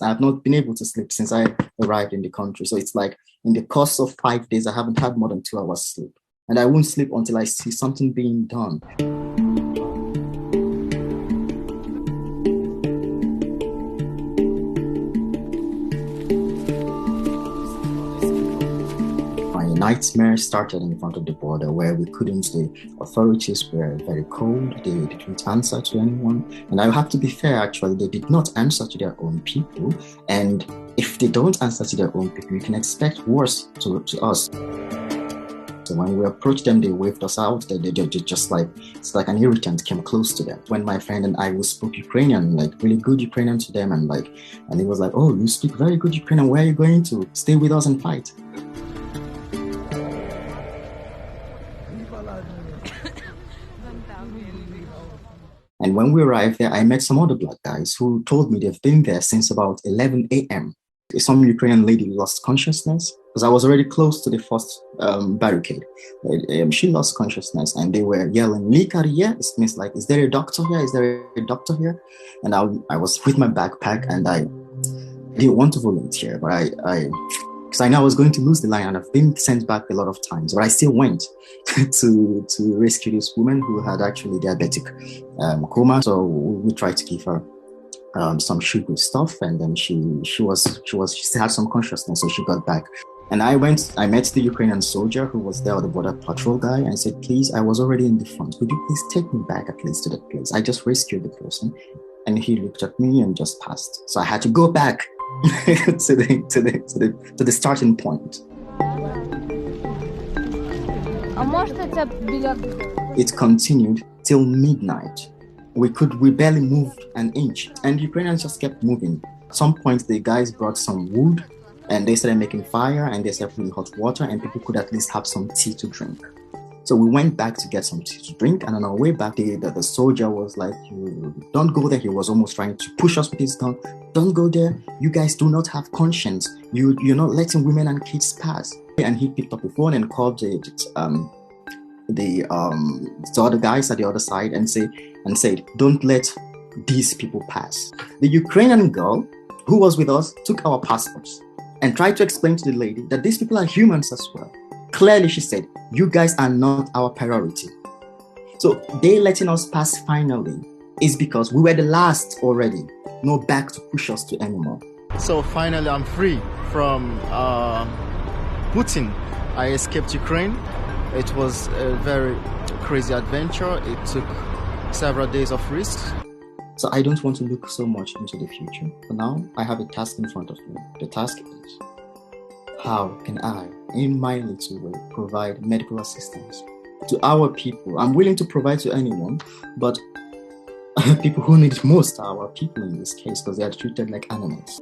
I have not been able to sleep since I arrived in the country. So it's like in the course of 5 days, I haven't had more than 2 hours sleep. And I won't sleep until I see something being done. My nightmare started in front of the border where we couldn't, the authorities were very cold, they didn't answer to anyone. And I have to be fair, actually, they did not answer to their own people. And if they don't answer to their own people, you can expect worse to us. So when we approached them, they waved us out. They just like, it's like an irritant came close to them. When my friend and I, we spoke Ukrainian, like really good Ukrainian to them. And he was like, oh, you speak very good Ukrainian. Where are you going to? Stay with us and fight. And when we arrived there, I met some other black guys who told me they've been there since about 11 a.m. Some Ukrainian lady lost consciousness because I was already close to the first barricade. She lost consciousness and they were yelling, Likaria. It means like, is there a doctor here? Is there a doctor here? And I was with my backpack and I didn't want to volunteer, but because I know I was going to lose the line and I've been sent back a lot of times, but I still went to rescue this woman who had actually diabetic coma. So we tried to give her some sugary stuff, and then she still had some consciousness, so she got back. And I met the Ukrainian soldier who was there, the border patrol guy, and I said, please, I was already in the front. Could you please take me back at least to that place? I just rescued the person. And he looked at me and just passed. So I had to go back to the starting point. It continued till midnight. We barely moved an inch, and Ukrainians just kept moving. At some point, the guys brought some wood, and they started making fire, and they started putting hot water, and people could at least have some tea to drink. So we went back to get some tea to drink, and on our way back, the soldier was like, "You don't go there." He was almost trying to push us with his gun. "Don't go there. You guys do not have conscience. You're not letting women and kids pass." And he picked up the phone and called the other guys at the other side and said, "Don't let these people pass." The Ukrainian girl who was with us took our passports and tried to explain to the lady that these people are humans as well. Clearly, she said, "You guys are not our priority." So they letting us pass finally is because we were the last already. No back to push us to anymore. So finally, I'm free from Putin. I escaped Ukraine. It was a very crazy adventure. It took several days of risk. So I don't want to look so much into the future. For now, I have a task in front of me. The task is, how can I, in my little way, provide medical assistance to our people? I'm willing to provide to anyone, but people who need it most are our people in this case, because they are treated like animals.